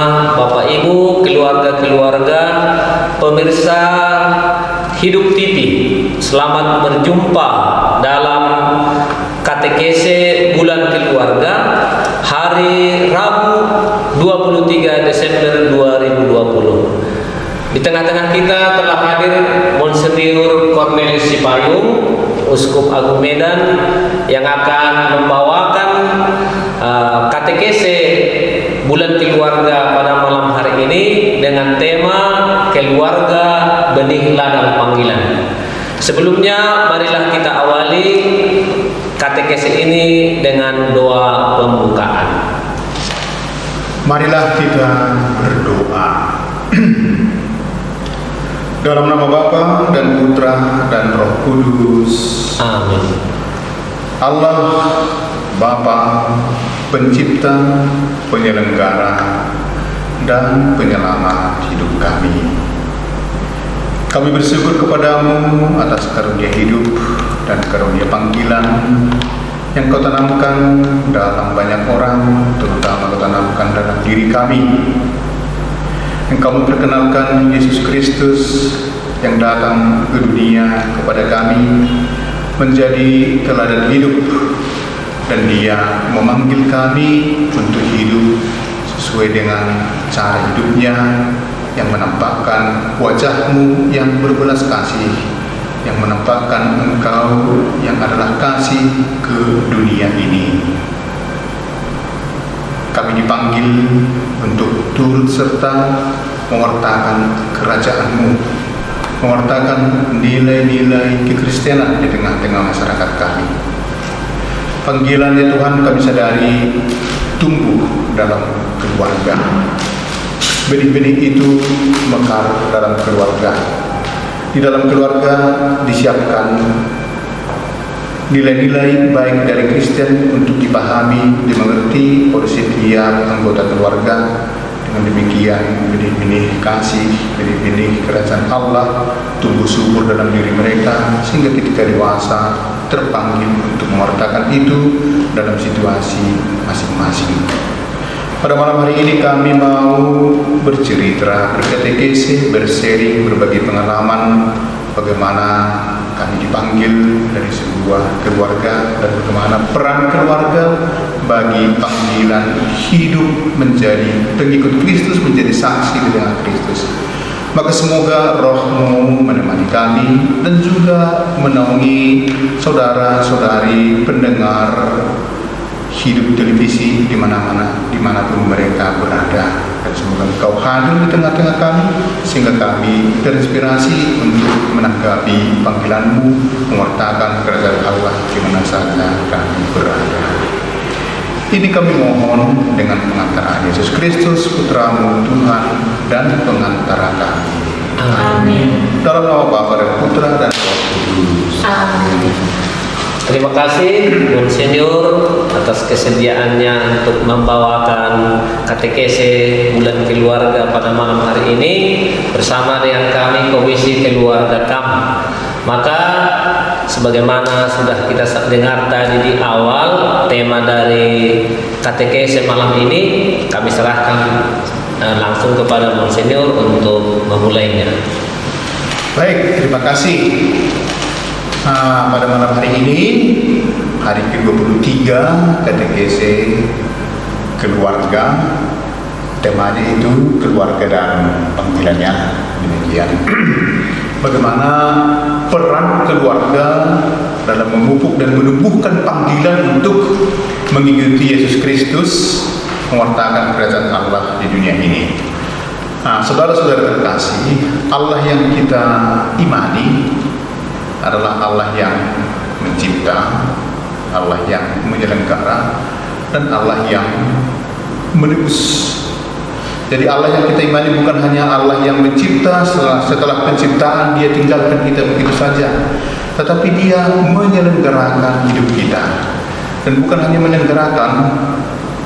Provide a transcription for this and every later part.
semua Bapak Ibu, keluarga-keluarga, pemirsa Hidup TV. Selamat berjumpa dalam katekese bulan keluarga hari Rabu 23 Desember 2020. Di tengah-tengah kita telah hadir Monsinyur Cornelius Sipayung, Uskup Agung Medan, yang akan membawakan katekese bulan keluarga pada malam hari ini dengan tema keluarga benih ladang panggilan. Sebelumnya marilah kita awali katekese ini dengan doa pembukaan. Marilah kita berdoa. Dalam nama Bapa dan Putra dan Roh Kudus. Amin. Allah Bapa, pencipta, penyelenggara, dan penyelamat hidup kami. Kami bersyukur kepadamu atas karunia hidup dan karunia panggilan yang kau tanamkan dalam banyak orang, terutama kau tanamkan dalam diri kami. Yang kamu perkenalkan Yesus Kristus yang datang ke dunia kepada kami menjadi teladan hidup, dan Dia memanggil kami untuk hidup sesuai dengan cara hidupnya yang menampakkan wajah-Mu yang berbelas kasih, yang menampakkan Engkau yang adalah kasih ke dunia ini. Kami dipanggil untuk turut serta mewartakan kerajaan-Mu, mewartakan nilai-nilai kekristenan di tengah-tengah masyarakat kami. Panggilan ya Tuhan, kami sadari tumbuh dalam keluarga. Benih-benih itu mekar dalam keluarga. Di dalam keluarga disiapkan nilai-nilai baik dari Kristen untuk dipahami, dimengerti oleh setiap anggota keluarga. Dengan demikian benih-benih kasih, benih-benih kerajaan Allah tumbuh subur dalam diri mereka, sehingga ketika dewasa terpanggil untuk mewartakan itu dalam situasi masing-masing. Pada malam hari ini kami mau bercerita, berkatekese, bersharing, berbagi pengalaman bagaimana kami dipanggil dari sebuah keluarga dan bagaimana peran keluarga bagi panggilan hidup menjadi pengikut Kristus, menjadi saksi dengan Kristus. Maka semoga Roh-Mu menemani kami dan juga menaungi saudara-saudari pendengar Hidup televisi dimanapun mereka berada. Dan semoga Engkau hadir di tengah-tengah kami sehingga kami terinspirasi untuk menanggapi panggilan-Mu, mewartakan kerajaan Allah di mana saja kami berada. Ini kami mohon dengan pengantaraan Yesus Kristus, Putra-Mu Tuhan dan pengantara kami. Amin. Dalam nama Bapa dan Putra dan Roh Kudus. Amin. Terima kasih Monsinyur atas kesediaannya untuk membawakan katekese bulan keluarga pada malam hari ini bersama dengan kami Komisi Keluarga KAM. Maka sebagaimana sudah kita dengar tadi di awal, tema dari katekese malam ini kami serahkan langsung kepada Monsinyur untuk memulainya. Baik, terima kasih. Pada malam hari ini, hari ke-23 katekese keluarga, temanya itu keluarga dan panggilannya. Demikian. Bagaimana peran keluarga dalam memupuk dan menumbuhkan panggilan untuk mengikuti Yesus Kristus, mewartakan kerajaan Allah di dunia ini. Saudara-saudara terkasih, Allah yang kita imani adalah Allah yang mencipta, Allah yang menyelenggara, dan Allah yang menebus. Jadi Allah yang kita imani bukan hanya Allah yang mencipta, setelah penciptaan Dia tinggalkan kita begitu saja, tetapi Dia menyelenggarakan hidup kita. Dan bukan hanya menyelenggarakan,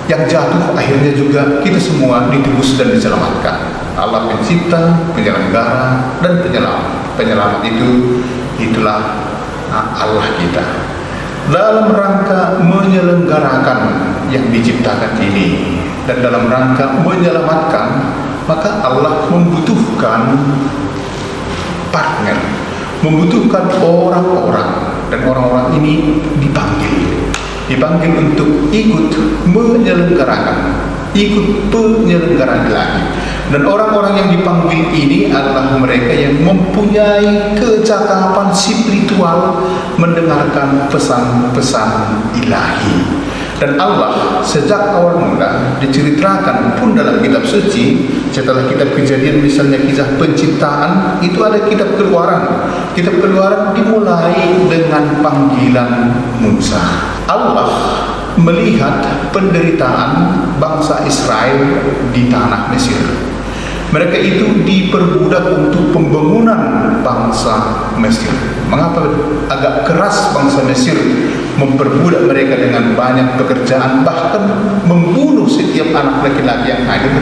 yang jatuh akhirnya juga kita semua ditebus dan diselamatkan. Allah pencipta, penyelenggara, dan penyelamat. Penyelamat itulah Allah kita. Dalam rangka menyelenggarakan yang diciptakan ini, dan dalam rangka menyelamatkan, maka Allah membutuhkan partner, membutuhkan orang-orang, dan orang-orang ini dipanggil untuk ikut menyelenggarakan, ikut penyelenggaraan ilahi. Dan orang-orang yang dipanggil ini adalah mereka yang mempunyai kecakapan spiritual mendengarkan pesan-pesan ilahi. Dan Allah sejak awal mula diceritakan pun dalam kitab suci. Setelah kitab Kejadian misalnya kisah penciptaan, itu ada kitab Keluaran. Kitab Keluaran dimulai dengan panggilan Musa. Allah melihat penderitaan bangsa Israel di tanah Mesir. Mereka itu diperbudak untuk pembangunan bangsa Mesir. Mengapa agak keras bangsa Mesir memperbudak mereka dengan banyak pekerjaan, bahkan membunuh setiap anak laki-laki yang hadir?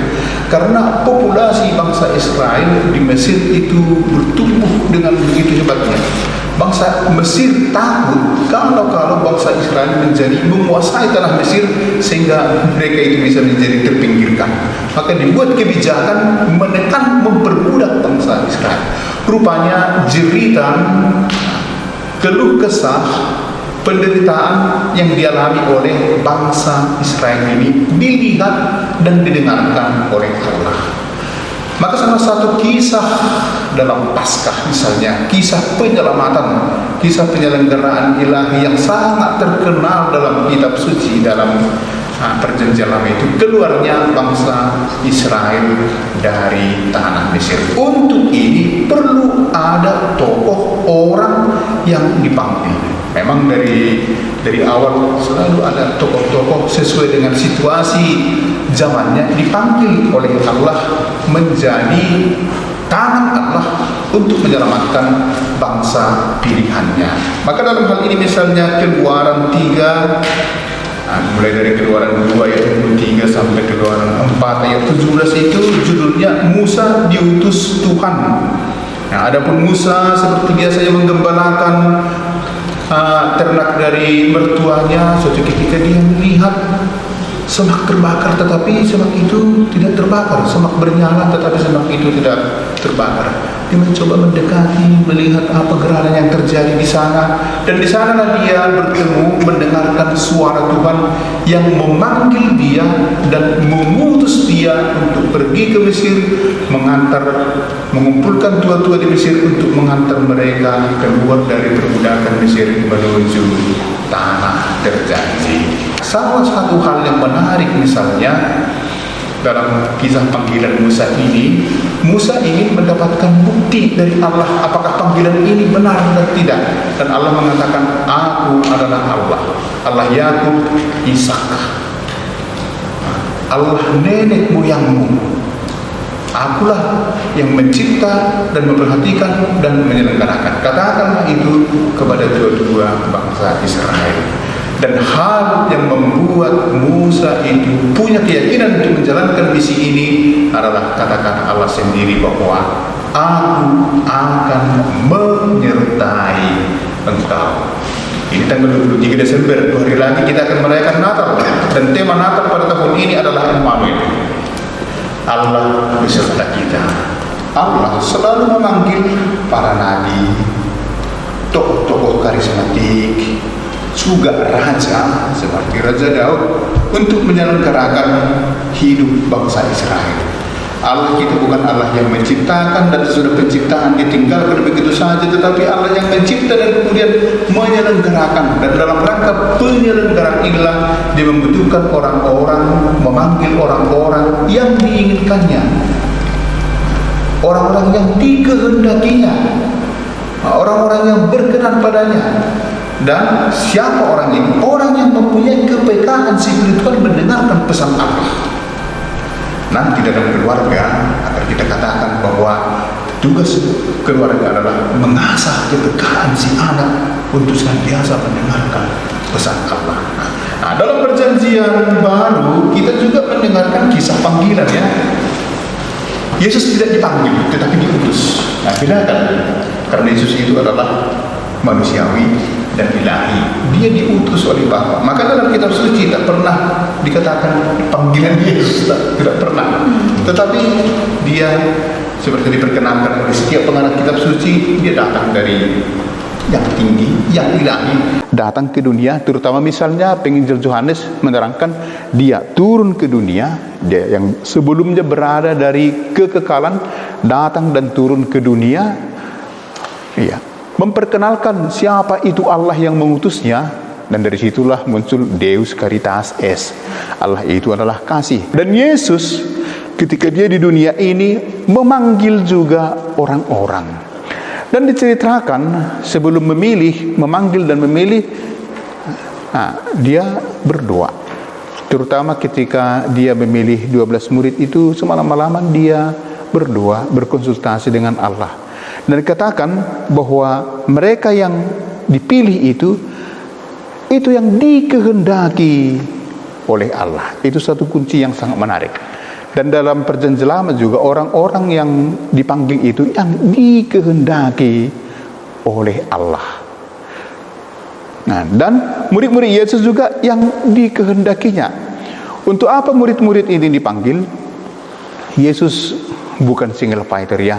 Karena populasi bangsa Israel di Mesir itu bertumbuh dengan begitu hebatnya. Bangsa Mesir takut kalau bangsa Israel menguasai tanah Mesir sehingga mereka itu bisa menjadi terpinggirkan. Maka dibuat kebijakan menekan, memperbudak bangsa Israel. Rupanya jeritan, keluh kesah, penderitaan yang dialami oleh bangsa Israel ini dilihat dan didengarkan oleh Allah. Maka salah satu kisah dalam Paskah misalnya, kisah penyelamatan, kisah penyelenggaraan ilahi yang sangat terkenal dalam kitab suci, dalam perjanjian lama itu, keluarnya bangsa Israel dari tanah Mesir. Untuk ini perlu ada tokoh orang yang dipanggil. Memang dari awal selalu ada tokoh-tokoh sesuai dengan situasi zamannya dipanggil oleh Allah menjadi tangan Allah untuk menyelamatkan bangsa pilihannya. Maka dalam hal ini misalnya Keluaran 3, mulai dari Keluaran 2 ayat 23 sampai Keluaran 4 ayat 17 itu judulnya Musa diutus Tuhan. Nah, adapun Musa seperti biasa yang menggembalakan ternak dari mertuanya, suatu ketika dia melihat semak terbakar tetapi semak itu tidak terbakar, semak bernyala tetapi semak itu tidak terbakar. Dia mencoba mendekati, melihat apa gerakan yang terjadi di sana, dan di sana dia bertemu, mendengarkan suara Tuhan yang memanggil dia dan mengutus dia untuk pergi ke Mesir, mengumpulkan tua-tua di Mesir untuk mengantar mereka keluar dari perbudakan Mesir menuju tanah terjanji. Salah satu hal yang menarik misalnya dalam kisah panggilan Musa ini, Musa ingin mendapatkan bukti dari Allah apakah panggilan ini benar dan tidak. Dan Allah mengatakan, aku adalah Allah, Allah Yakub, Ishak, Allah nenek moyangmu. Akulah yang mencipta dan memperhatikan dan menyelenggarakan. Katakanlah itu kepada dua-dua bangsa Israel. Dan hal yang membuat Musa itu punya keyakinan untuk menjalankan misi ini adalah kata-kata Allah sendiri bahwa aku akan menyertai engkau. Ini tanggal 23 Desember, 2 hari lagi kita akan merayakan Natal. Dan tema Natal pada tahun ini adalah Immanuel, Allah beserta kita. Allah selalu memanggil para nabi, tokoh-tokoh karismatik, juga raja seperti Raja Daud untuk menyelenggarakan hidup bangsa Israel. Allah kita bukan Allah yang menciptakan dan sesudah penciptaan ditinggalkan begitu saja, tetapi Allah yang mencipta dan kemudian menyelenggarakan. Dan dalam rangka penyelenggaraan inilah dia membutuhkan orang-orang, memanggil orang-orang yang diinginkannya, orang-orang yang dikehendakinya, orang-orang yang berkenan padanya. Dan siapa orang ini? Orang yang mempunyai kepekaan spiritual mendengarkan pesan Allah. Nanti dalam keluarga akan kita katakan bahwa tugas keluarga adalah mengasah kepekaan si anak untuk senantiasa mendengarkan pesan Allah. Nah, dalam perjanjian baru kita juga mendengarkan kisah panggilan ya. Yesus tidak dipanggil tetapi diutus. Nah, bedakan. Karena Yesus itu adalah manusiawi dan ilahi. Dia diutus oleh Bapa. Maka dalam kitab suci tak pernah dikatakan panggilan Yesus, tidak pernah. Tetapi dia seperti diperkenalkan oleh setiap pengarang kitab suci, dia datang dari yang tinggi, yang ilahi, datang ke dunia. Terutama misalnya penginjil Yohanes menerangkan dia turun ke dunia, dia yang sebelumnya berada dari kekekalan datang dan turun ke dunia, iya, memperkenalkan siapa itu Allah yang mengutusnya. Dan dari situlah muncul Deus Caritas Est, Allah itu adalah kasih. Dan Yesus ketika dia di dunia ini memanggil juga orang-orang. Dan diceritakan sebelum memanggil dan memilih, dia berdoa. Terutama ketika dia memilih 12 murid itu, semalam-malaman dia berdoa, berkonsultasi dengan Allah. Dan dikatakan bahwa mereka yang dipilih itu yang dikehendaki oleh Allah. Itu satu kunci yang sangat menarik. Dan dalam perjanjian lama juga orang-orang yang dipanggil itu yang dikehendaki oleh Allah. Nah, dan murid-murid Yesus juga yang dikehendakinya. Untuk apa murid-murid ini dipanggil? Yesus bukan single fighter ya.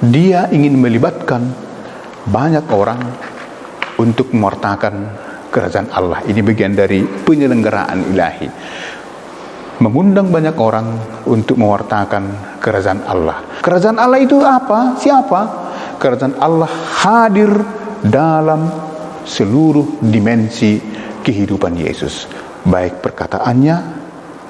Dia ingin melibatkan banyak orang untuk mewartakan kerajaan Allah. Ini bagian dari penyelenggaraan ilahi. Mengundang banyak orang untuk mewartakan kerajaan Allah. Kerajaan Allah itu apa? Siapa? Kerajaan Allah hadir dalam seluruh dimensi kehidupan Yesus. Baik perkataannya,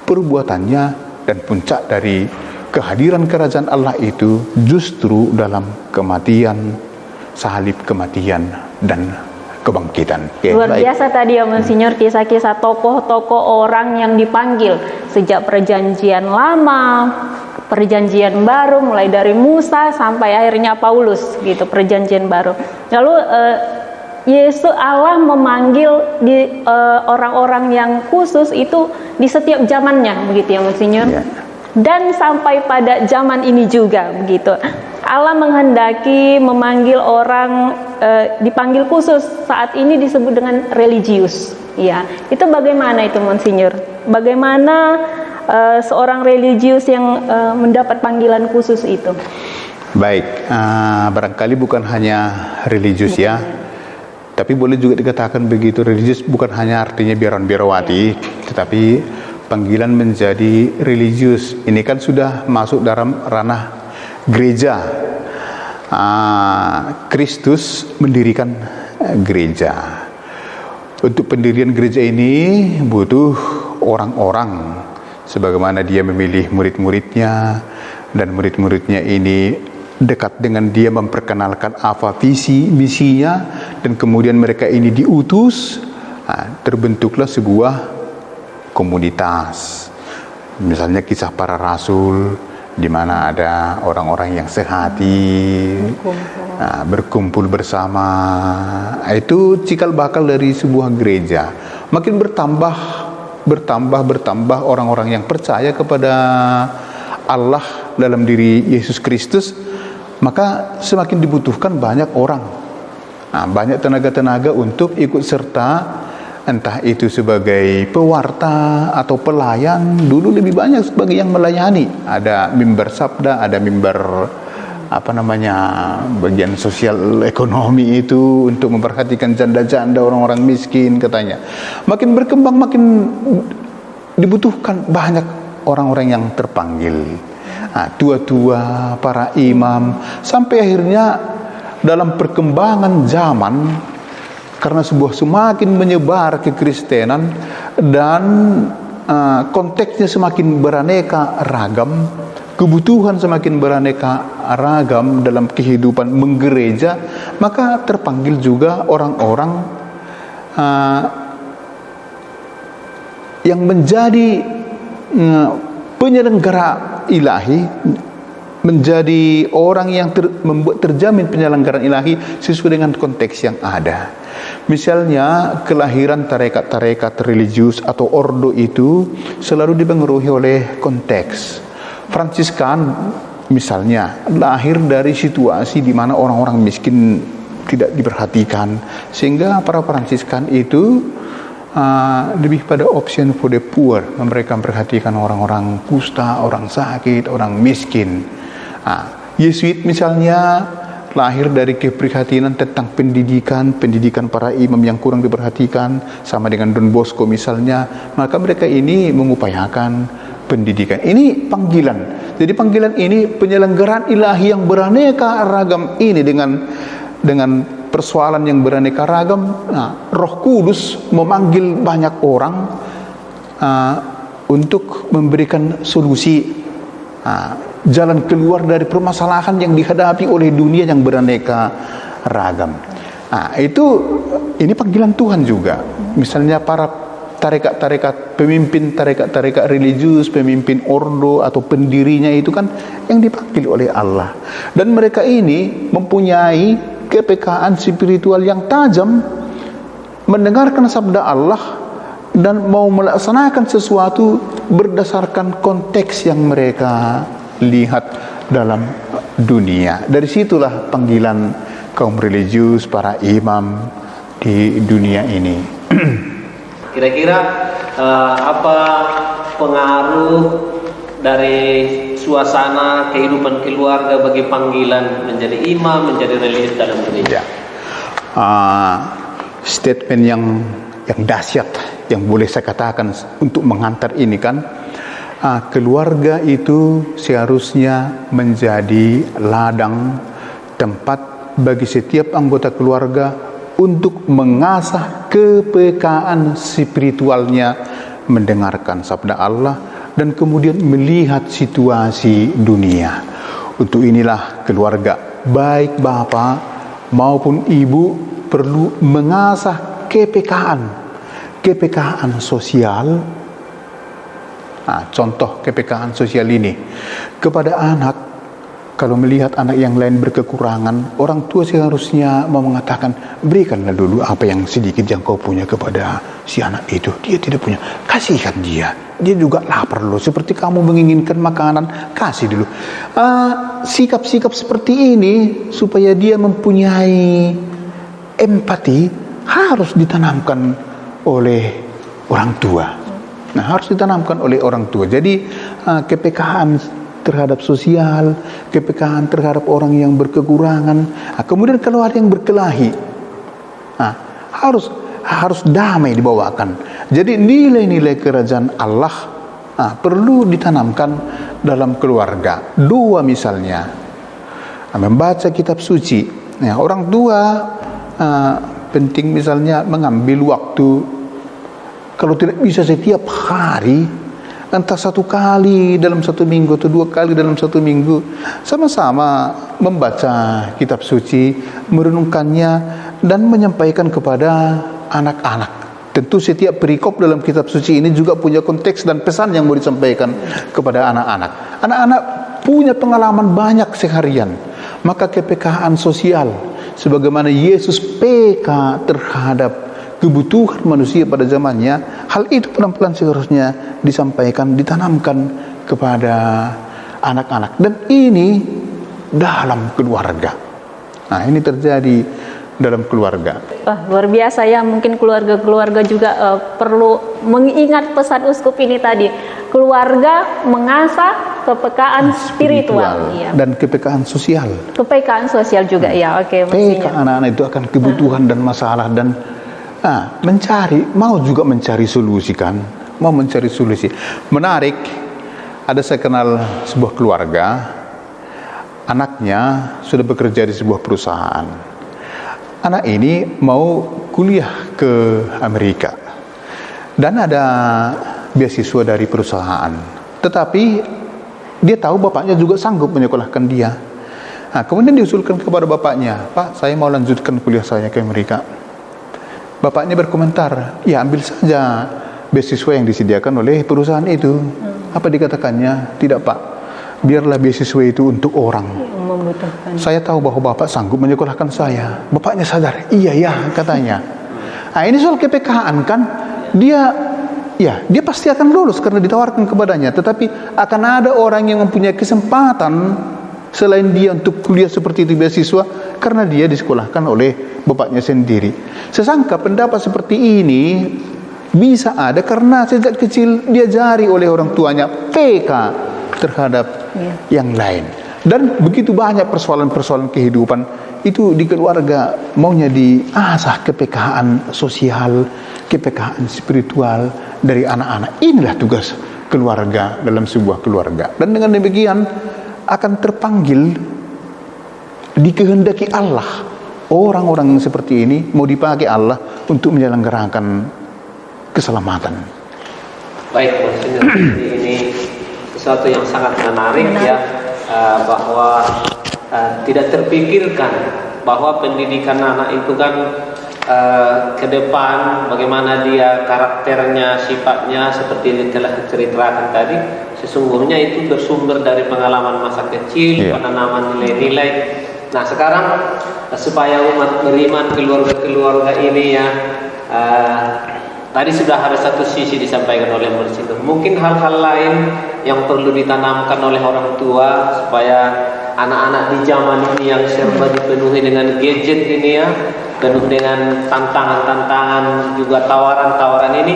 perbuatannya, dan puncak dari kehadiran kerajaan Allah itu justru dalam kematian, salib, kematian, dan kebangkitan. Luar biasa tadi ya Monsinyur, kisah-kisah tokoh-tokoh orang yang dipanggil sejak perjanjian lama, perjanjian baru, mulai dari Musa sampai akhirnya Paulus gitu, perjanjian baru. Lalu Yesus Allah memanggil di orang-orang yang khusus itu di setiap zamannya begitu ya Monsinyur. Yeah. Dan sampai pada zaman ini juga begitu. Allah menghendaki memanggil orang dipanggil khusus, saat ini disebut dengan religius. Ya, itu bagaimana itu Monsinyur? Bagaimana seorang religius yang mendapat panggilan khusus itu? Baik, barangkali bukan hanya religius ya, tapi boleh juga dikatakan begitu. Religius bukan hanya artinya biarawati, tetapi panggilan menjadi religius ini kan sudah masuk dalam ranah gereja. Kristus mendirikan gereja. Untuk pendirian gereja ini butuh orang-orang, sebagaimana dia memilih murid-muridnya, dan murid-muridnya ini dekat dengan dia, memperkenalkan apa visi misinya, dan kemudian mereka ini diutus. Terbentuklah sebuah komunitas. Misalnya kisah para rasul, di mana ada orang-orang yang sehati berkumpul bersama. Itu cikal bakal dari sebuah gereja. Makin bertambah orang-orang yang percaya kepada Allah dalam diri Yesus Kristus, maka semakin dibutuhkan banyak orang, banyak tenaga-tenaga untuk ikut serta, entah itu sebagai pewarta atau pelayan. Dulu lebih banyak sebagai yang melayani. Ada mimbar sabda, ada mimbar bagian sosial ekonomi itu untuk memperhatikan janda-janda, orang-orang miskin katanya. Makin berkembang makin dibutuhkan banyak orang-orang yang terpanggil. Tua-tua, para imam, sampai akhirnya dalam perkembangan zaman, karena semakin menyebar kekristenan dan konteksnya semakin beraneka ragam, kebutuhan semakin beraneka ragam dalam kehidupan menggereja, maka terpanggil juga orang-orang yang menjadi penyelenggara ilahi, menjadi orang yang membuat terjamin penyelenggaraan ilahi sesuai dengan konteks yang ada. Misalnya kelahiran tarekat-tarekat religius atau ordo itu selalu dipengaruhi oleh konteks. Fransiskan misalnya lahir dari situasi di mana orang-orang miskin tidak diperhatikan, sehingga para Fransiskan itu lebih pada option for the poor. Mereka memperhatikan orang-orang kusta, orang sakit, orang miskin. Yesuit misalnya lahir dari keprihatinan tentang pendidikan para imam yang kurang diperhatikan, sama dengan Don Bosco misalnya. Maka mereka ini mengupayakan pendidikan. Ini panggilan. Jadi panggilan ini penyelenggaraan ilahi yang beraneka ragam ini dengan persoalan yang beraneka ragam. Roh Kudus memanggil banyak orang untuk memberikan solusi, jalan keluar dari permasalahan yang dihadapi oleh dunia yang beraneka ragam. Ini panggilan Tuhan juga. Misalnya para tarekat-tarekat, pemimpin tarekat-tarekat religius, pemimpin ordo atau pendirinya itu kan yang dipanggil oleh Allah. Dan mereka ini mempunyai kepekaan spiritual yang tajam, mendengarkan sabda Allah dan mau melaksanakan sesuatu berdasarkan konteks yang mereka lihat dalam dunia. Dari situlah panggilan kaum religius, para imam di dunia ini. Kira-kira apa pengaruh dari suasana kehidupan keluarga bagi panggilan menjadi imam, menjadi religius dalam gereja? Statement yang dahsyat yang boleh saya katakan untuk menghantar ini kan, keluarga itu seharusnya menjadi ladang tempat bagi setiap anggota keluarga untuk mengasah kepekaan spiritualnya, mendengarkan sabda Allah dan kemudian melihat situasi dunia. Untuk inilah keluarga, baik bapak maupun ibu, perlu mengasah kepekaan sosial. Contoh kepekaan sosial ini kepada anak. Kalau melihat anak yang lain berkekurangan, orang tua seharusnya mau mengatakan, berikanlah dulu apa yang sedikit yang kau punya kepada si anak itu. Dia tidak punya, kasihkan dia. Dia juga lapar loh, seperti kamu menginginkan makanan, kasih dulu. Sikap-sikap seperti ini supaya dia mempunyai empati harus ditanamkan oleh orang tua. Harus ditanamkan oleh orang tua. Jadi kepekaan terhadap sosial, kepekaan terhadap orang yang berkekurangan. Kemudian kalau ada yang berkelahi, harus damai dibawakan. Jadi nilai-nilai kerajaan Allah perlu ditanamkan dalam keluarga. Dua misalnya, membaca kitab suci. Orang tua penting misalnya mengambil waktu, kalau tidak bisa setiap hari, entah satu kali dalam satu minggu atau dua kali dalam satu minggu, sama-sama membaca kitab suci, merenungkannya dan menyampaikan kepada anak-anak. Tentu setiap perikop dalam kitab suci ini juga punya konteks dan pesan yang mau disampaikan kepada anak-anak. Anak-anak punya pengalaman banyak seharian, maka kepekaan sosial sebagaimana Yesus peka terhadap kebutuhan manusia pada zamannya, hal itu pelan-pelan seharusnya disampaikan, ditanamkan kepada anak-anak. Dan ini dalam keluarga. Ini terjadi dalam keluarga. Luar biasa ya, mungkin keluarga-keluarga juga perlu mengingat pesan uskup ini tadi. Keluarga mengasah kepekaan spiritual. Dan kepekaan sosial. Kepekaan sosial juga ya, oke. Peka anak-anak itu akan kebutuhan dan masalah dan mencari solusi kan, mau mencari solusi. Menarik, ada saya kenal sebuah keluarga, anaknya sudah bekerja di sebuah perusahaan. Anak ini mau kuliah ke Amerika dan ada beasiswa dari perusahaan, tetapi dia tahu bapaknya juga sanggup menyekolahkan dia. Kemudian diusulkan kepada bapaknya, Pak, saya mau lanjutkan kuliah saya ke Amerika. Bapaknya berkomentar, ya ambil saja beasiswa yang disediakan oleh perusahaan itu. Apa dikatakannya? Tidak Pak, biarlah beasiswa itu untuk orang. Saya tahu bahwa Bapak sanggup menyekolahkan saya. Bapaknya sadar, iya ya katanya. Ini soal kepekaan kan. Dia pasti akan lulus karena ditawarkan kepadanya. Tetapi akan ada orang yang mempunyai kesempatan selain dia untuk kuliah seperti itu beasiswa karena dia disekolahkan oleh bapaknya sendiri. Sesangka pendapat seperti ini bisa ada karena sejak kecil diajari oleh orang tuanya peka terhadap yang lain. Dan begitu banyak persoalan-persoalan kehidupan itu di keluarga maunya diasah kepekaan sosial, kepekaan spiritual dari anak-anak. Inilah tugas keluarga dalam sebuah keluarga. Dan dengan demikian akan terpanggil dikehendaki Allah. Orang-orang yang seperti ini mau dipakai Allah untuk menyelenggarakan keselamatan. Baik, Monsinyur, ini sesuatu yang sangat menarik ya, bahwa tidak terpikirkan bahwa pendidikan anak itu kan ke depan bagaimana dia karakternya, sifatnya seperti yang telah diceritakan tadi, sesungguhnya itu bersumber dari pengalaman masa kecil, penanaman nilai-nilai. Nah sekarang supaya umat beriman, keluarga-keluarga ini ya, tadi sudah ada satu sisi disampaikan oleh Monsinyur. Mungkin hal-hal lain yang perlu ditanamkan oleh orang tua supaya anak-anak di zaman ini yang serba dipenuhi dengan gadget ini ya, penuh dengan tantangan-tantangan juga tawaran-tawaran ini,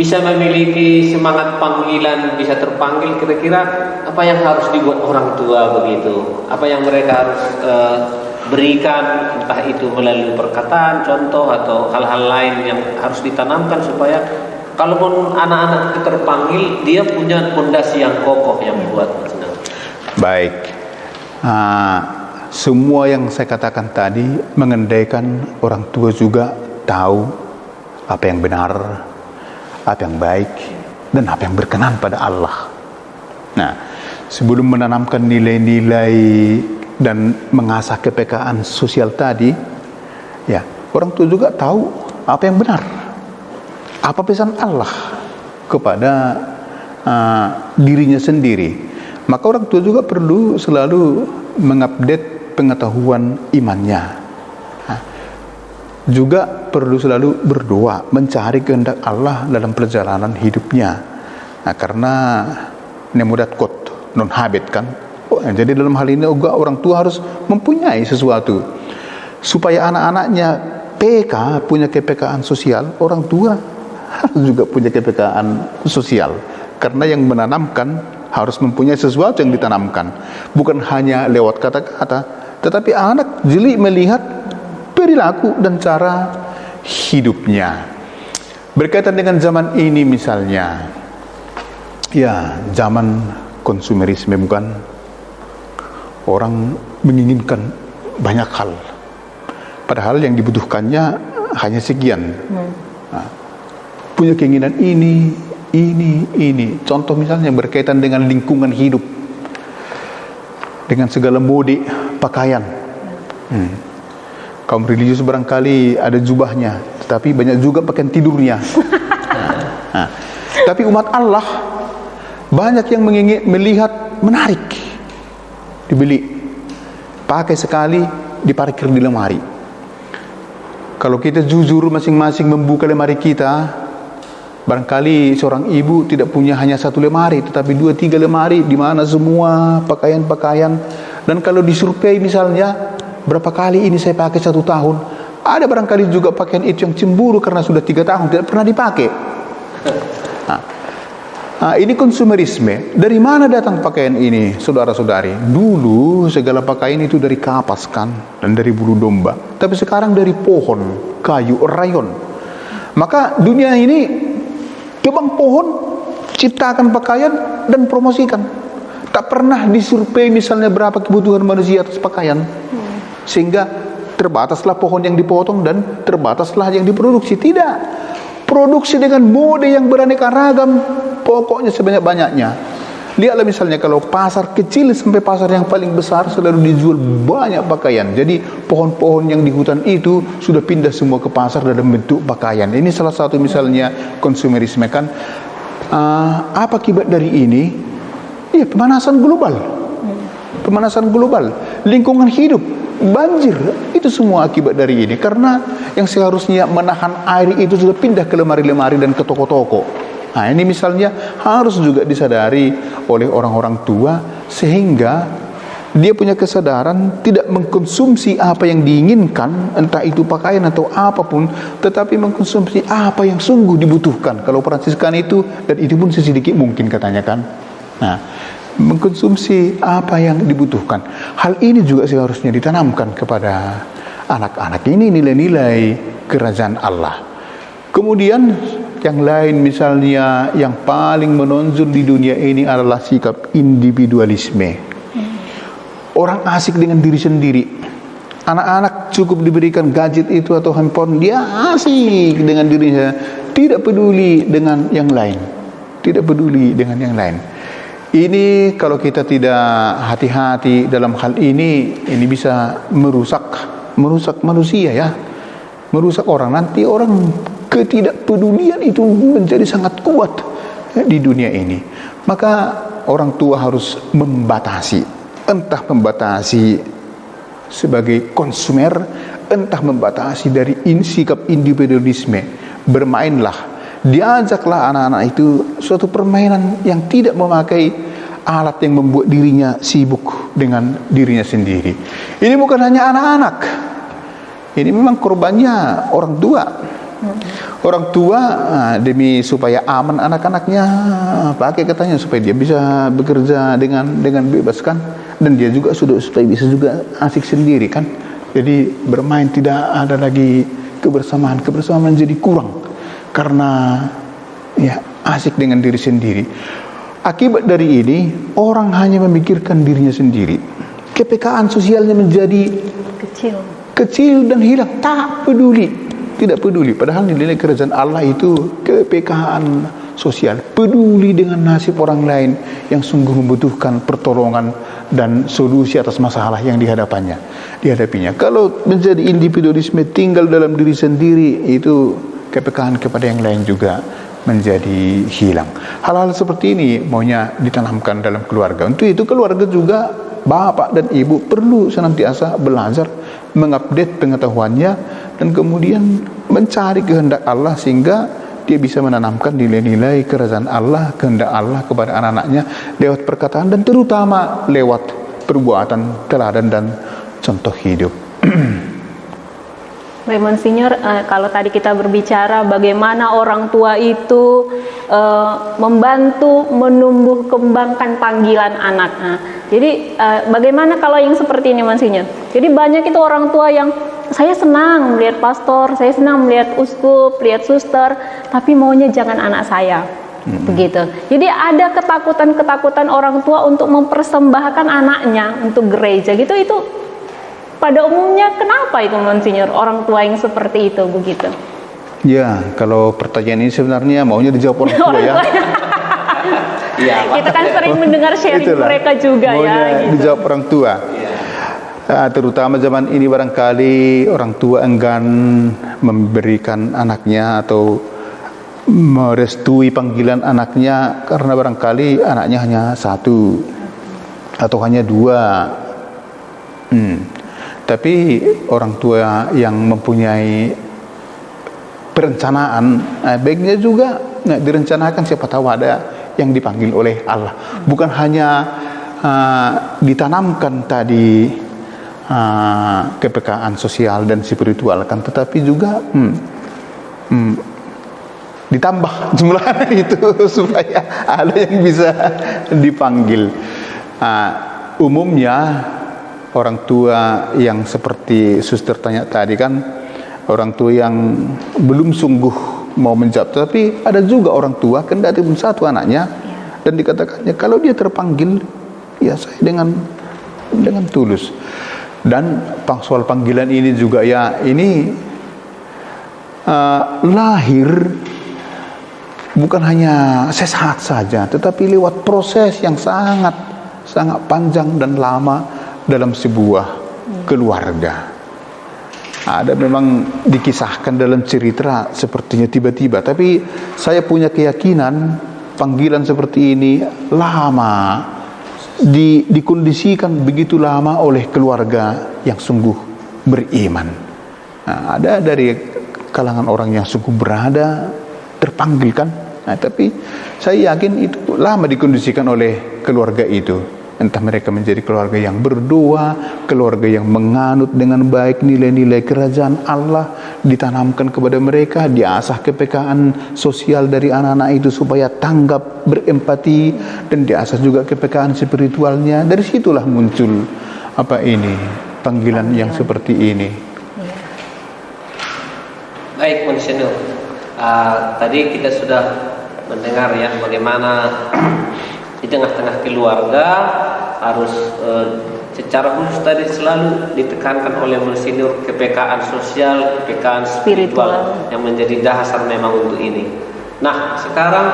bisa memiliki semangat panggilan, bisa terpanggil. Kira-kira apa yang harus dibuat orang tua begitu? Apa yang mereka harus berikan, entah itu melalui perkataan, contoh atau hal-hal lain yang harus ditanamkan supaya kalaupun anak-anak itu terpanggil, dia punya fondasi yang kokoh yang kuat. Baik, semua yang saya katakan tadi mengendaikan orang tua juga tahu apa yang benar, apa yang baik, dan apa yang berkenan pada Allah. Nah, sebelum menanamkan nilai-nilai dan mengasah kepekaan sosial tadi, ya, orang tua juga tahu apa yang benar, apa pesan Allah kepada dirinya sendiri. Maka orang tua juga perlu selalu mengupdate pengetahuan imannya. Juga perlu selalu berdoa, mencari kehendak Allah dalam perjalanan hidupnya. Nah, karena nemudat kot non habit kan. Jadi dalam hal ini juga orang tua harus mempunyai sesuatu supaya anak-anaknya PK, punya kepekaan sosial. Orang tua harus juga punya kepekaan sosial, karena yang menanamkan harus mempunyai sesuatu yang ditanamkan, bukan hanya lewat kata-kata, tetapi anak jeli melihat perilaku dan cara hidupnya. Berkaitan dengan zaman ini misalnya, ya, zaman konsumerisme, bukan? Orang menginginkan banyak hal, padahal yang dibutuhkannya hanya sekian. Nah, punya keinginan ini. Contoh misalnya berkaitan dengan lingkungan hidup, dengan segala mode pakaian. Kaum religius barangkali ada jubahnya, tetapi banyak juga pakaian tidurnya. Tapi umat Allah banyak yang melihat menarik, dibeli, pakai sekali, diparkir di lemari. Kalau kita jujur masing-masing membuka lemari kita, barangkali seorang ibu tidak punya hanya satu lemari, tetapi 2-3 lemari di mana semua pakaian-pakaian. Dan kalau disurvei misalnya, berapa kali ini saya pakai 1 tahun, ada barangkali juga pakaian itu yang cemburu karena sudah 3 tahun tidak pernah dipakai. Ini konsumerisme. Dari mana datang pakaian ini, saudara-saudari? Dulu segala pakaian itu dari kapas kan, dan dari bulu domba. Tapi sekarang dari pohon, kayu, rayon. Maka dunia ini tebang pohon, ciptakan pakaian dan promosikan. Tak pernah disurvei misalnya berapa kebutuhan manusia atas pakaian, sehingga terbataslah pohon yang dipotong dan terbataslah yang diproduksi. Tidak, produksi dengan mode yang beraneka ragam, pokoknya sebanyak-banyaknya. Lihatlah misalnya kalau pasar kecil sampai pasar yang paling besar selalu dijual banyak pakaian. Jadi pohon-pohon yang di hutan itu sudah pindah semua ke pasar dalam bentuk pakaian. Ini salah satu misalnya konsumerisme kan. Apa akibat dari ini? Ya, pemanasan global. Pemanasan global, lingkungan hidup, banjir, itu semua akibat dari ini. Karena yang seharusnya menahan air itu sudah pindah ke lemari-lemari dan ke toko-toko. Nah, ini misalnya harus juga disadari oleh orang-orang tua, sehingga dia punya kesadaran tidak mengkonsumsi apa yang diinginkan, entah itu pakaian atau apapun, tetapi mengkonsumsi apa yang sungguh dibutuhkan. Kalau Fransiskan itu, dan itu pun sesedikit mungkin katanya kan. Nah, mengkonsumsi apa yang dibutuhkan. Hal ini juga seharusnya ditanamkan kepada anak-anak. Ini nilai-nilai kerajaan Allah. Kemudian yang lain, misalnya yang paling menonjol di dunia ini adalah sikap individualisme. Orang asik dengan diri sendiri. Anak-anak cukup diberikan gadget itu atau handphone, dia asik dengan dirinya, tidak peduli dengan yang lain. Tidak peduli dengan yang lain. Ini kalau kita tidak hati-hati dalam hal ini bisa merusak manusia ya. Merusak orang. Nanti orang ketidakpedulian itu menjadi sangat kuat di dunia ini. Maka orang tua harus membatasi. Entah membatasi sebagai konsumer, entah membatasi dari sikap individualisme. Bermainlah, diajaklah anak-anak itu suatu permainan yang tidak memakai alat yang membuat dirinya sibuk dengan dirinya sendiri. Ini bukan hanya anak-anak, ini memang korbannya orang tua. Orang tua demi supaya aman anak-anaknya, pakai katanya supaya dia bisa bekerja dengan bebas kan, dan dia juga supaya bisa juga asik sendiri kan. Jadi bermain tidak ada lagi kebersamaan menjadi kurang karena ya asik dengan diri sendiri. Akibat dari ini orang hanya memikirkan dirinya sendiri. Kepekaan sosialnya menjadi kecil dan hilang, tidak peduli. Padahal nilai kerajaan Allah itu kepekaan sosial, peduli dengan nasib orang lain yang sungguh membutuhkan pertolongan dan solusi atas masalah yang dihadapinya. Kalau menjadi individualisme, tinggal dalam diri sendiri, itu kepekaan kepada yang lain juga menjadi hilang. Hal-hal seperti ini maunya ditanamkan dalam keluarga. Untuk itu keluarga juga, bapak dan ibu perlu senantiasa belajar, mengupdate pengetahuannya, dan kemudian mencari kehendak Allah sehingga dia bisa menanamkan nilai-nilai kerajaan Allah, kehendak Allah kepada anak-anaknya lewat perkataan dan terutama lewat perbuatan, teladan dan contoh hidup. Baik, Monsinyur, kalau tadi kita berbicara bagaimana orang tua itu membantu menumbuh kembangkan panggilan anak. Jadi bagaimana kalau yang seperti ini, Monsinyur? Jadi banyak itu orang tua yang saya senang melihat pastor, saya senang melihat uskup, lihat suster, tapi maunya jangan anak saya. Begitu. Jadi ada ketakutan orang tua untuk mempersembahkan anaknya untuk gereja gitu. Itu pada umumnya kenapa itu, Monsinyur, orang tua yang seperti itu begitu? Ya, kalau pertanyaan ini sebenarnya maunya dijawab orang tua ya. Iya, Kita kan sering mendengar sharing mereka juga maunya ya. Gitu. dijawab orang tua. Terutama zaman ini barangkali orang tua enggan memberikan anaknya atau merestui panggilan anaknya karena barangkali anaknya hanya satu atau hanya dua. Tapi orang tua yang mempunyai perencanaan, baiknya juga direncanakan, siapa tahu ada yang dipanggil oleh Allah. Bukan hanya ditanamkan tadi kepekaan sosial dan spiritual kan, tetapi juga ditambah jumlah itu supaya ada yang bisa dipanggil. Umumnya orang tua yang seperti suster tanya tadi kan, orang tua yang belum sungguh mau menjawab, tapi ada juga orang tua kendati pun satu anaknya dan dikatakannya kalau dia terpanggil ya saya dengan tulus. Dan soal panggilan ini juga ya ini lahir bukan hanya sesaat saja, tetapi lewat proses yang sangat panjang dan lama dalam sebuah keluarga. Ada memang dikisahkan dalam cerita sepertinya tiba-tiba, tapi saya punya keyakinan panggilan seperti ini lama dikondisikan begitu lama oleh keluarga yang sungguh beriman. Ada dari kalangan orang yang sungguh berada terpanggil kan, tapi saya yakin itu lama dikondisikan oleh keluarga itu. entah mereka menjadi keluarga yang berdoa, keluarga yang menganut dengan baik nilai-nilai kerajaan Allah, ditanamkan kepada mereka, diasah kepekaan sosial dari anak-anak itu supaya tanggap, berempati, dan diasah juga kepekaan spiritualnya. Dari situlah muncul panggilan yang seperti ini. Baik, Monsinyur. Tadi kita sudah mendengar ya bagaimana di tengah-tengah keluarga harus secara khusus tadi selalu ditekankan oleh Monsinyur kepekaan sosial, kepekaan spiritual yang menjadi dasar memang untuk ini. Nah, sekarang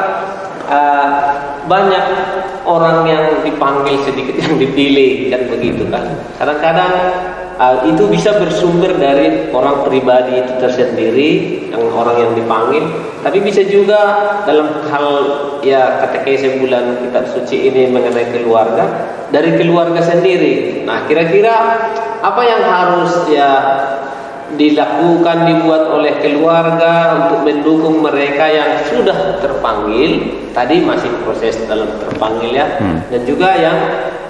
banyak orang yang dipanggil, sedikit yang dipilih, kan begitu kan. Kadang-kadang itu bisa bersumber dari orang pribadi itu tersendiri, yang orang yang dipanggil, tapi bisa juga dalam hal ya katekese bulan kitab suci ini mengenai keluarga, dari keluarga sendiri. Nah, kira-kira apa yang harus ya dilakukan, dibuat oleh keluarga untuk mendukung mereka yang sudah terpanggil, tadi masih proses dalam terpanggil ya, dan juga yang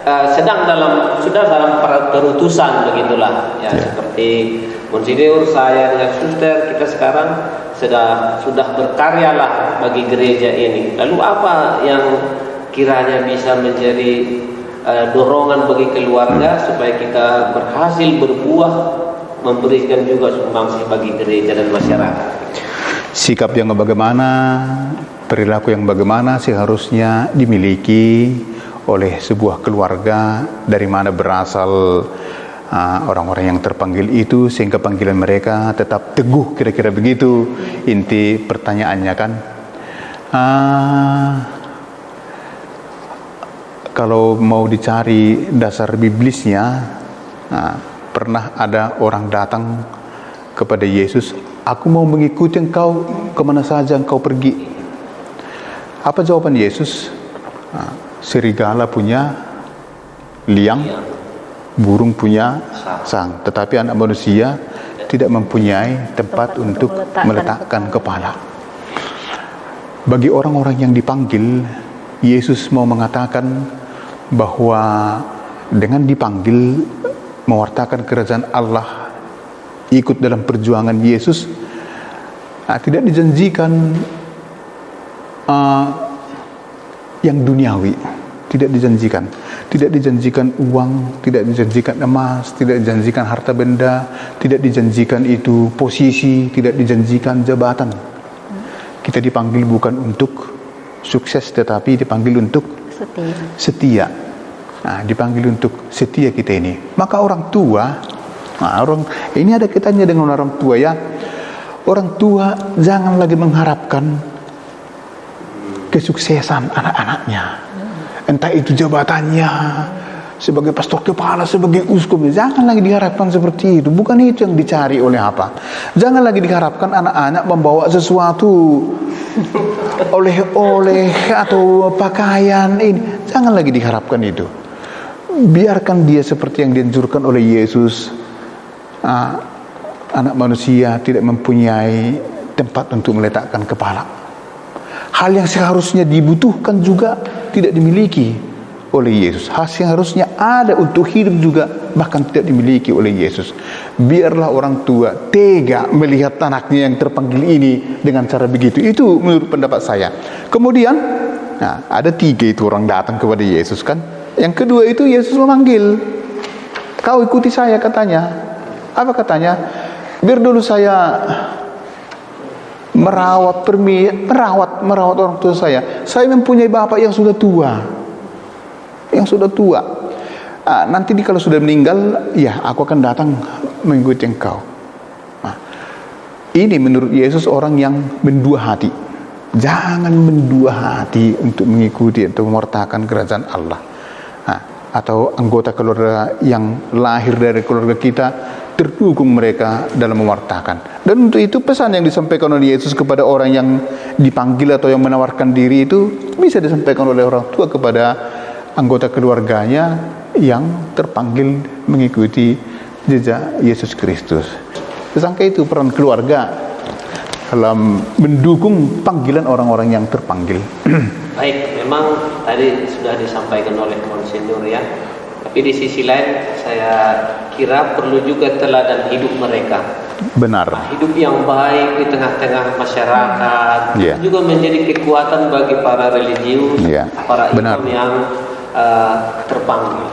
sudah dalam perutusan begitulah ya, seperti Monsinyur, saya dengan suster, kita sekarang sudah berkarya lah bagi gereja ini. Lalu apa yang kiranya bisa menjadi dorongan bagi keluarga supaya kita berhasil berbuah, memberikan juga sumbangsi bagi gereja dan masyarakat? Sikap yang bagaimana, perilaku yang bagaimana seharusnya dimiliki oleh sebuah keluarga, dari mana berasal orang-orang yang terpanggil itu sehingga panggilan mereka tetap teguh, kira-kira begitu inti pertanyaannya kan. Kalau mau dicari dasar biblisnya, pernah ada orang datang kepada Yesus, "Aku mau mengikuti engkau kemana saja engkau pergi." Apa jawaban Yesus? Serigala punya liang, burung punya sang, tetapi anak manusia tidak mempunyai tempat untuk meletakkan kepala. Bagi orang-orang yang dipanggil, Yesus mau mengatakan bahwa dengan dipanggil mewartakan kerajaan Allah, ikut dalam perjuangan Yesus, tidak dijanjikan yang duniawi, tidak dijanjikan uang, tidak dijanjikan emas, tidak dijanjikan harta benda, tidak dijanjikan itu posisi, tidak dijanjikan jabatan. Kita dipanggil bukan untuk sukses, tetapi dipanggil untuk setia. Dipanggil untuk setia kita ini. Maka orang tua, ini ada kaitannya dengan orang tua ya. Orang tua jangan lagi mengharapkan kesuksesan anak-anaknya, entah itu jabatannya sebagai pastor kepala, sebagai uskup. Jangan lagi diharapkan seperti itu. Bukan itu yang dicari oleh apa. Jangan lagi diharapkan anak-anak membawa sesuatu, oleh-oleh atau pakaian ini. Jangan lagi diharapkan itu. Biarkan dia seperti yang dianjurkan oleh Yesus. Anak manusia tidak mempunyai tempat untuk meletakkan kepala. Hal yang seharusnya dibutuhkan juga tidak dimiliki oleh Yesus. Hal yang harusnya ada untuk hidup juga bahkan tidak dimiliki oleh Yesus. Biarlah orang tua tega melihat anaknya yang terpanggil ini dengan cara begitu. Itu menurut pendapat saya. Kemudian ada 3 itu orang datang kepada Yesus kan. Yang kedua itu Yesus memanggil, "Kau ikuti saya," katanya. Apa katanya? "Biar dulu saya merawat orang tua saya. Saya mempunyai bapak yang sudah tua. Nanti kalau sudah meninggal, ya aku akan datang mengikuti engkau." Ini menurut Yesus orang yang mendua hati. Jangan mendua hati untuk mengikuti atau mewartakan kerajaan Allah. Atau anggota keluarga yang lahir dari keluarga kita, terdukung mereka dalam mewartakan. Dan untuk itu pesan yang disampaikan oleh Yesus kepada orang yang dipanggil atau yang menawarkan diri itu bisa disampaikan oleh orang tua kepada anggota keluarganya yang terpanggil mengikuti jejak Yesus Kristus. Sesangka itu peran keluarga dalam mendukung panggilan orang-orang yang terpanggil. Baik, memang tadi sudah disampaikan oleh Monsinyur ya. Tapi di sisi lain saya kira perlu juga teladan hidup mereka. Benar. Hidup yang baik di tengah-tengah masyarakat Iya. itu juga menjadi kekuatan bagi para religius, Iya, para benar. imam yang terpanggil.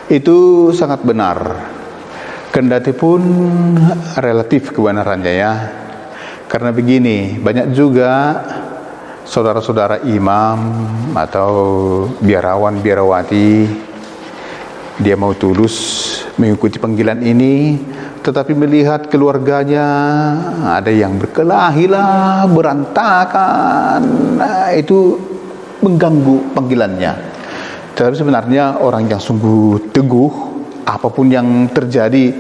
Itu sangat benar. Kendati pun relatif kebenarannya ya. Karena begini, banyak juga saudara-saudara imam atau biarawan biarawati, dia mau tulus mengikuti panggilan ini, tetapi melihat keluarganya ada yang berkelahi lah, berantakan, nah, itu mengganggu panggilannya. Tetapi sebenarnya orang yang sungguh teguh, apapun yang terjadi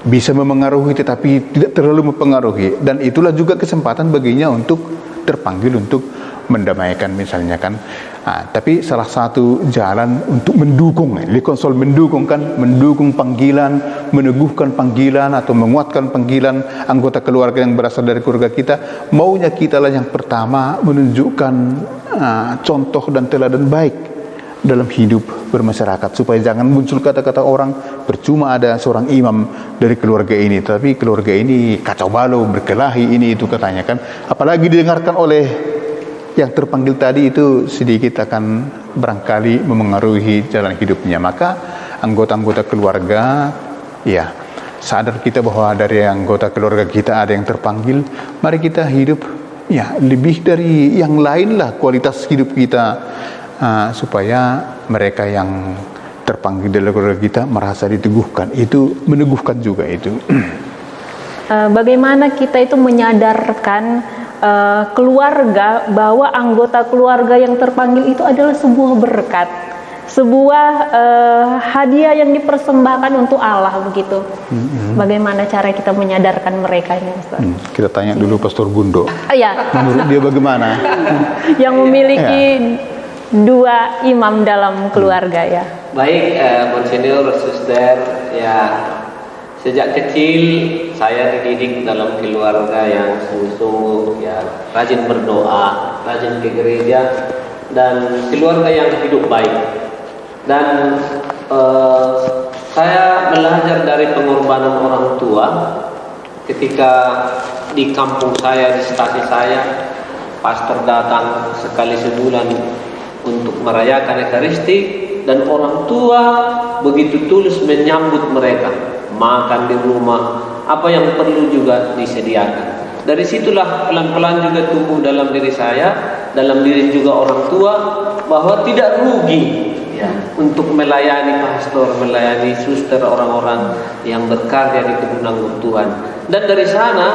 bisa memengaruhi tetapi tidak terlalu mempengaruhi, dan itulah juga kesempatan baginya untuk terpanggil untuk mendamaikan misalnya kan. Tapi salah satu jalan untuk mendukung, likonsol mendukung kan, mendukung panggilan, meneguhkan panggilan atau menguatkan panggilan anggota keluarga yang berasal dari keluarga kita, maunya kita lah yang pertama menunjukkan contoh dan teladan baik dalam hidup bermasyarakat, supaya jangan muncul kata-kata orang percuma ada seorang imam dari keluarga ini tapi keluarga ini kacau balau, berkelahi ini itu katanya kan. Apalagi didengarkan oleh yang terpanggil tadi, itu sedikit akan barangkali memengaruhi jalan hidupnya. Maka anggota-anggota keluarga ya sadar kita bahwa dari anggota keluarga kita ada yang terpanggil, mari kita hidup ya lebih dari yang lain lah kualitas hidup kita, supaya mereka yang terpanggil dari keluarga kita merasa diteguhkan. Itu meneguhkan juga itu. Bagaimana kita itu menyadarkan keluarga bahwa anggota keluarga yang terpanggil itu adalah sebuah berkat, sebuah hadiah yang dipersembahkan untuk Allah begitu. Bagaimana cara kita menyadarkan mereka ini, Ustaz? Kita tanya dulu Pastor Gundo. Ya, Menurut dia bagaimana? yang memiliki dua imam dalam keluarga ya. Baik, Monsinyur, Suster, ya sejak kecil saya dididik dalam keluarga yang sungguh-sungguh ya rajin berdoa, rajin ke gereja, dan keluarga yang hidup baik. Dan saya belajar dari pengorbanan orang tua ketika di kampung saya, di stasi saya, pastor datang sekali sebulan untuk merayakan Ekaristi, dan orang tua begitu tulus menyambut mereka, makan di rumah, apa yang perlu juga disediakan. Dari situlah pelan-pelan juga tumbuh dalam diri saya, dalam diri juga orang tua, bahwa tidak rugi ya untuk melayani pastor, melayani suster, orang-orang yang berkarya di kebun anggur Tuhan. Dan dari sana,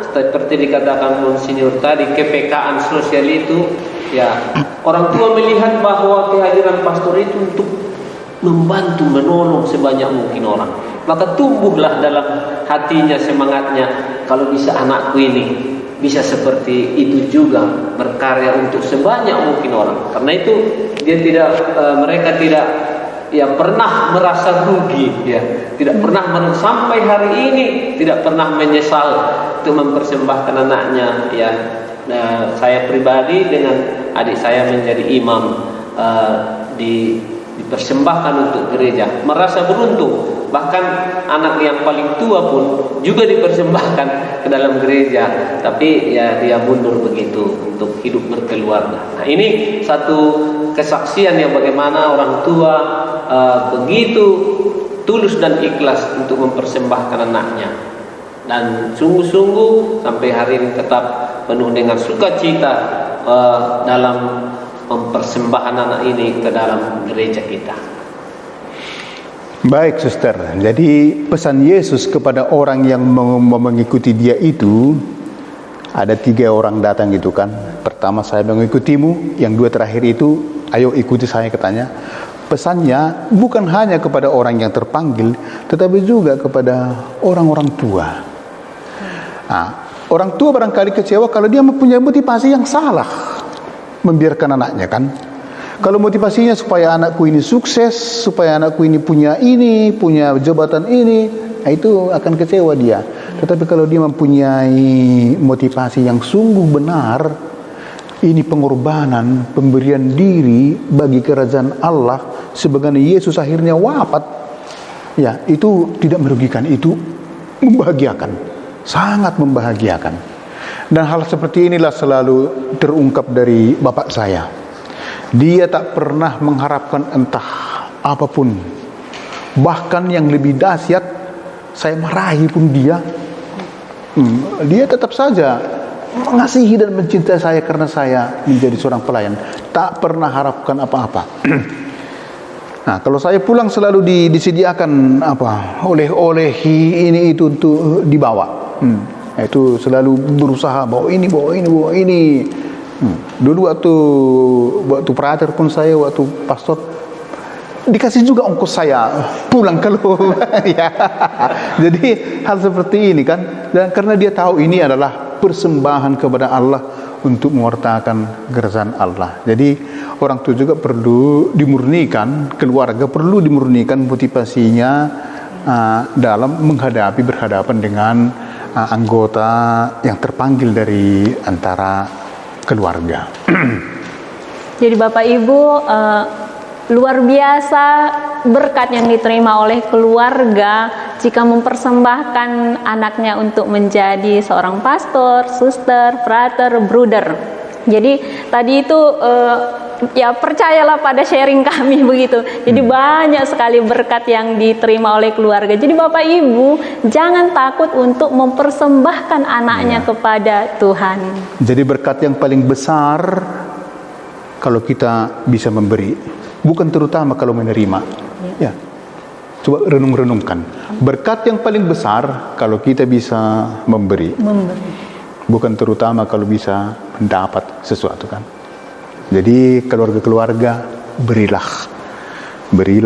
seperti dikatakan Monsinyur tadi, kepekaan sosial itu ya, orang tua melihat bahwa kehadiran pastor itu untuk membantu, menolong sebanyak mungkin orang. Maka tumbuhlah dalam hatinya semangatnya, kalau bisa anakku ini bisa seperti itu juga, berkarya untuk sebanyak mungkin orang. Karena itu dia mereka tidak ya pernah merasa rugi ya, tidak pernah sampai hari ini tidak pernah menyesal untuk mempersembahkan anaknya ya. Nah, saya pribadi dengan adik saya menjadi imam dipersembahkan untuk gereja, merasa beruntung. Bahkan anak yang paling tua pun juga dipersembahkan ke dalam gereja, tapi ya dia mundur begitu untuk hidup berkeluarga. Nah, ini satu kesaksian yang bagaimana orang tua begitu tulus dan ikhlas untuk mempersembahkan anaknya, dan sungguh-sungguh sampai hari ini tetap penuh dengan sukacita dalam mempersembahkan anak ini ke dalam gereja kita. Baik, Suster. Jadi pesan Yesus kepada orang yang mau mengikuti dia itu, ada 3 orang datang gitu kan. Pertama, saya mengikutimu. Yang 2 terakhir itu, ayo ikuti saya katanya. Pesannya bukan hanya kepada orang yang terpanggil, tetapi juga kepada orang-orang tua. Nah, orang tua barangkali kecewa kalau dia mempunyai motivasi yang salah membiarkan anaknya kan. Kalau motivasinya supaya anakku ini sukses, supaya anakku ini punya jabatan ini, nah itu akan kecewa dia. Tetapi kalau dia mempunyai motivasi yang sungguh benar, ini pengorbanan, pemberian diri bagi kerajaan Allah, sebagaimana Yesus akhirnya wafat, ya itu tidak merugikan, itu membahagiakan, sangat membahagiakan. Dan hal seperti inilah selalu terungkap dari bapak saya. Dia tak pernah mengharapkan entah apapun, bahkan yang lebih dahsyat, saya marahi pun dia tetap saja mengasihi dan mencintai saya karena saya menjadi seorang pelayan, tak pernah harapkan apa-apa. Nah, kalau saya pulang selalu disediakan oleh-oleh ini itu untuk dibawa. Itu selalu berusaha bawa ini. Dulu waktu prater pun saya, waktu pastor, dikasih juga ongkos saya pulang kalau ya. Jadi hal seperti ini kan, dan karena dia tahu ini adalah persembahan kepada Allah untuk mewartakan kerajaan Allah. Jadi orang tua juga perlu dimurnikan, keluarga perlu dimurnikan motivasinya dalam berhadapan dengan anggota yang terpanggil dari antara keluarga. Jadi Bapak Ibu, luar biasa berkat yang diterima oleh keluarga jika mempersembahkan anaknya untuk menjadi seorang pastor, suster, frater, bruder. Jadi tadi itu ya percayalah pada sharing kami begitu. Jadi banyak sekali berkat yang diterima oleh keluarga. Jadi Bapak Ibu jangan takut untuk mempersembahkan anaknya kepada Tuhan. Jadi berkat yang paling besar kalau kita bisa memberi, bukan terutama kalau menerima. Ya. Coba renung-renungkan. Berkat yang paling besar kalau kita bisa memberi. Bukan terutama kalau bisa mendapat sesuatu kan. Jadi keluarga-keluarga berilah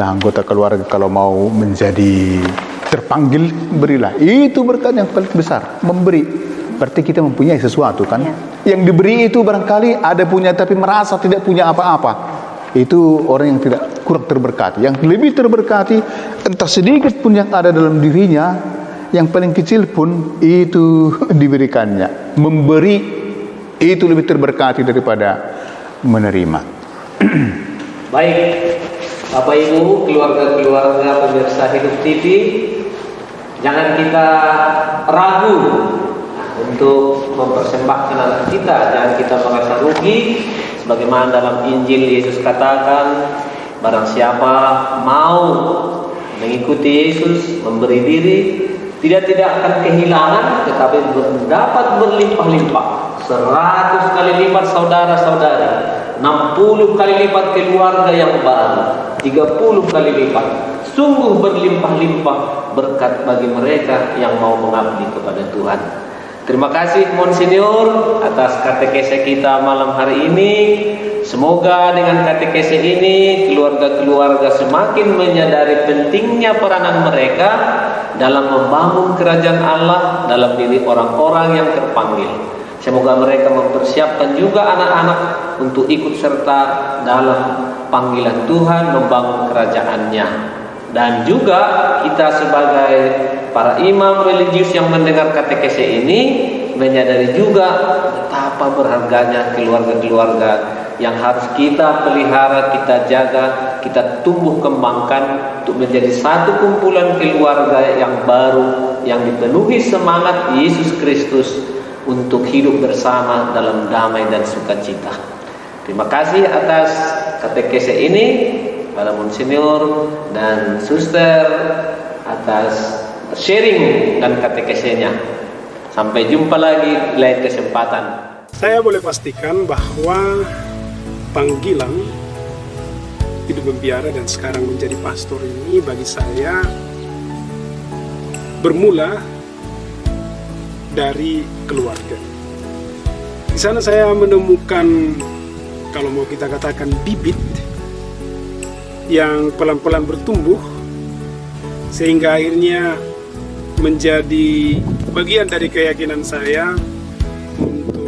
anggota keluarga kalau mau menjadi terpanggil, berilah. Itu berkat yang paling besar, memberi. Berarti kita mempunyai sesuatu kan. Yang diberi itu barangkali ada punya tapi merasa tidak punya apa-apa. Itu orang yang kurang terberkati. Yang lebih terberkati, entah sedikit pun yang ada dalam dirinya, yang paling kecil pun itu diberikannya. Memberi itu lebih terberkati daripada menerima. Baik, Bapak Ibu, keluarga-keluarga pemirsa Hidup TV, jangan kita ragu untuk mempersembahkan anak kita, jangan kita merasa rugi. Sebagaimana dalam Injil Yesus katakan, barang siapa mau mengikuti Yesus, memberi diri, tidak akan kehilangan, tetapi dapat berlimpah-limpah. 100 kali lipat saudara-saudari, 60 kali lipat keluarga yang baru, 30 kali lipat. Sungguh berlimpah-limpah berkat bagi mereka yang mau mengabdi kepada Tuhan. Terima kasih Monsinyur atas katekese kita malam hari ini. Semoga dengan katekese ini keluarga-keluarga semakin menyadari pentingnya peranan mereka dalam membangun kerajaan Allah dalam diri orang-orang yang terpanggil. Semoga mereka mempersiapkan juga anak-anak untuk ikut serta dalam panggilan Tuhan membangun kerajaannya. Dan juga kita sebagai para imam religius yang mendengar katekese ini menyadari juga betapa berharganya keluarga-keluarga yang harus kita pelihara, kita jaga, kita tumbuh kembangkan untuk menjadi satu kumpulan keluarga yang baru yang dipenuhi semangat Yesus Kristus untuk hidup bersama dalam damai dan sukacita. Terima kasih atas katekese ini para Monsinyur dan Suster atas sharing dan katekesenya. Sampai jumpa lagi lain kesempatan. Saya boleh pastikan bahwa panggilan hidup membiara dan sekarang menjadi pastor ini bagi saya bermula dari keluarga. Di sana saya menemukan, kalau mau kita katakan, bibit yang pelan-pelan bertumbuh sehingga akhirnya menjadi bagian dari keyakinan saya untuk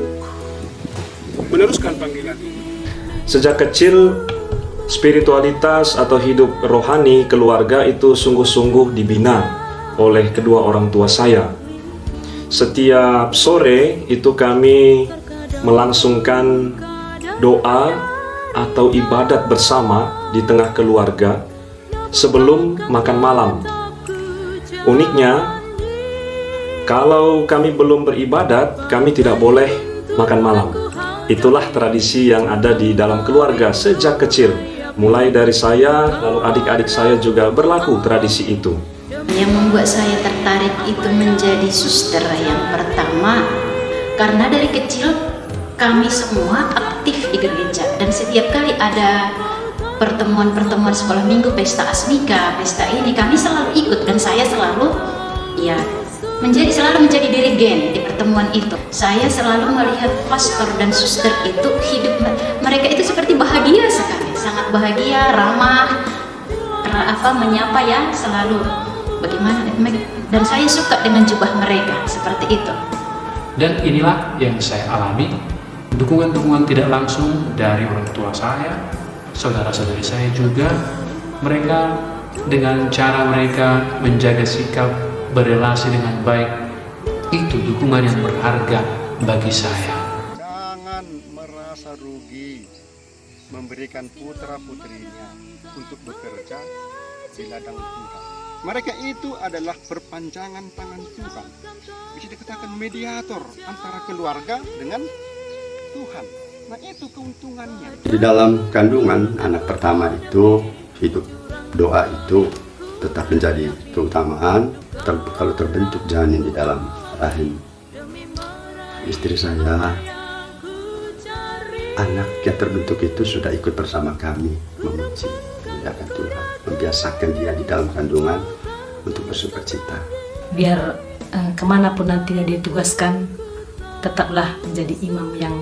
meneruskan panggilan ini. Sejak kecil, spiritualitas atau hidup rohani keluarga itu sungguh-sungguh dibina oleh kedua orang tua saya. Setiap sore itu kami melangsungkan doa atau ibadat bersama di tengah keluarga sebelum makan malam. Uniknya, kalau kami belum beribadat, kami tidak boleh makan malam. Itulah tradisi yang ada di dalam keluarga sejak kecil. Mulai dari saya, lalu adik-adik saya juga berlaku tradisi itu. Yang membuat saya tertarik itu menjadi suster yang pertama, karena dari kecil kami semua aktif di gereja, dan setiap kali ada pertemuan-pertemuan sekolah minggu, pesta asmika, pesta ini, kami selalu ikut, dan saya selalu selalu menjadi dirigen di pertemuan itu. Saya selalu melihat pastor dan suster itu hidup mereka itu seperti bahagia sekali, sangat bahagia, ramah, menyapa ya, selalu bagaimana, dan saya suka dengan jubah mereka seperti itu. Dan inilah yang saya alami, dukungan-dukungan tidak langsung dari orang tua saya, saudara-saudari saya juga. Mereka dengan cara mereka menjaga sikap, berelasi dengan baik, itu dukungan yang berharga bagi saya. Jangan merasa rugi memberikan putra-putrinya untuk bekerja di ladang Tuhan. Mereka itu adalah perpanjangan tangan Tuhan. Bisa dikatakan mediator antara keluarga dengan Tuhan. Nah, itu keuntungannya. Di dalam kandungan anak pertama itu, hidup doa itu tetap menjadi keutamaan. Kalau terbentuk janin di dalam rahim istri saya, anak yang terbentuk itu sudah ikut bersama kami memuji, memuliakan Tuhan, membiasakan dia di dalam kandungan untuk bersukacita. Biar kemanapun nanti dia ditugaskan, tetaplah menjadi imam yang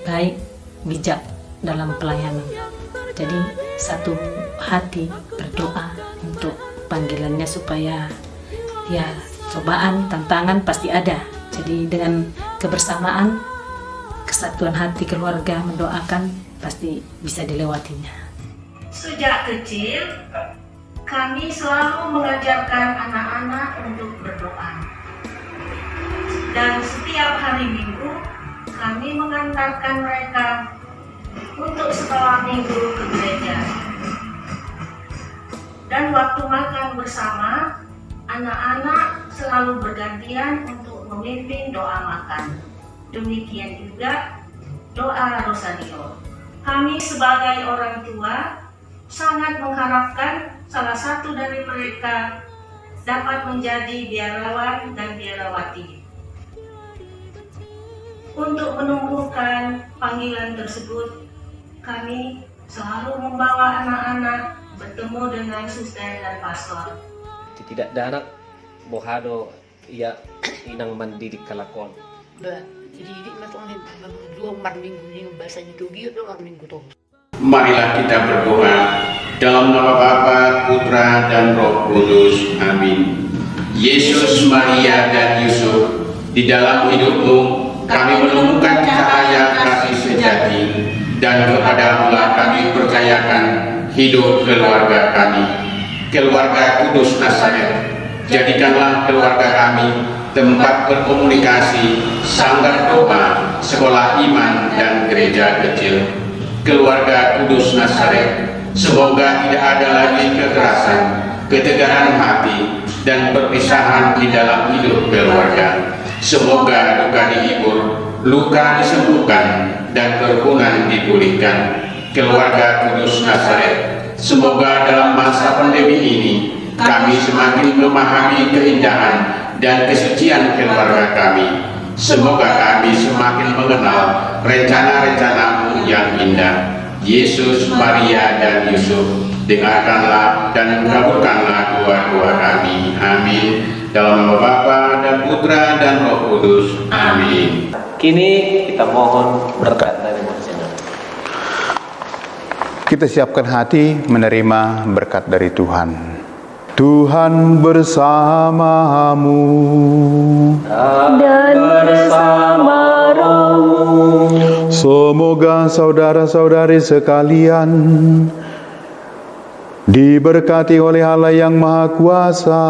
baik, bijak dalam pelayanan. Jadi satu hati berdoa untuk panggilannya, supaya ya cobaan, tantangan pasti ada. Jadi dengan kebersamaan, kesatuan hati keluarga mendoakan, pasti bisa dilewatinya. Sejak kecil, kami selalu mengajarkan anak-anak untuk berdoa. Dan setiap hari Minggu, kami mengantarkan mereka untuk sekolah minggu ke gereja. Dan waktu makan bersama, anak-anak selalu bergantian untuk memimpin doa makan. Demikian juga doa rosario. Kami sebagai orang tua sangat mengharapkan salah satu dari mereka dapat menjadi biarawan dan biarawati. Untuk menumbuhkan panggilan tersebut, kami selalu membawa anak-anak bertemu dengan suster dan pastor. Tidak ada anak bohado ia inang mendidik kalakon. Jadi matong dua minggu bahasanya itu gitu dua minggu tuh. Marilah kita berdoa dalam nama Bapa, Putra dan Roh Kudus. Amin. Yesus, Maria dan Yusuf, di dalam hidupmu kami menemukan cahaya kasih sejati, dan kepadamu-lah kami percayakan hidup keluarga kami. Keluarga Kudus Nazaret, jadikanlah keluarga kami tempat berkomunikasi, sanggar doa, sekolah iman, dan gereja kecil. Keluarga Kudus Nazaret, semoga tidak ada lagi kekerasan, ketegaran hati, dan perpisahan di dalam hidup keluarga. Semoga duka dihibur, luka disembuhkan, dan kerukunan dipulihkan. Keluarga Kudus Nazaret, semoga dalam masa pandemi ini kami semakin memahami keindahan dan kesucian keluarga kami. Semoga kami semakin mengenal rencana-rencana-Mu yang indah. Yesus, Maria, dan Yusuf, dengarkanlah dan kabulkanlah doa-doa kami. Amin. Dalam nama Bapa dan Putra dan Roh Kudus. Amin. Kini kita mohon berkat dari Monsinyur. Kita siapkan hati menerima berkat dari Tuhan. Tuhan bersamamu dan bersama rohmu. Semoga saudara-saudari sekalian diberkati oleh Allah yang Maha Kuasa,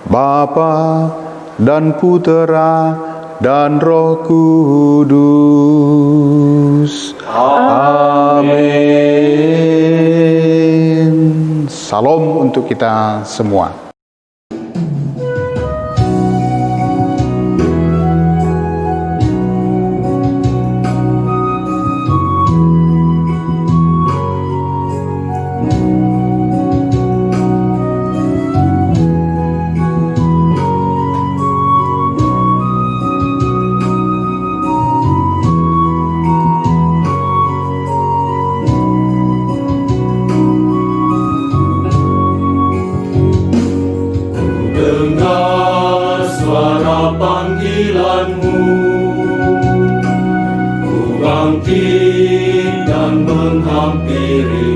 Bapa dan Putera dan Roh Kudus. Amin. Salam untuk kita semua. Dengar suara panggilanmu, ku bangkit dan menghampiri.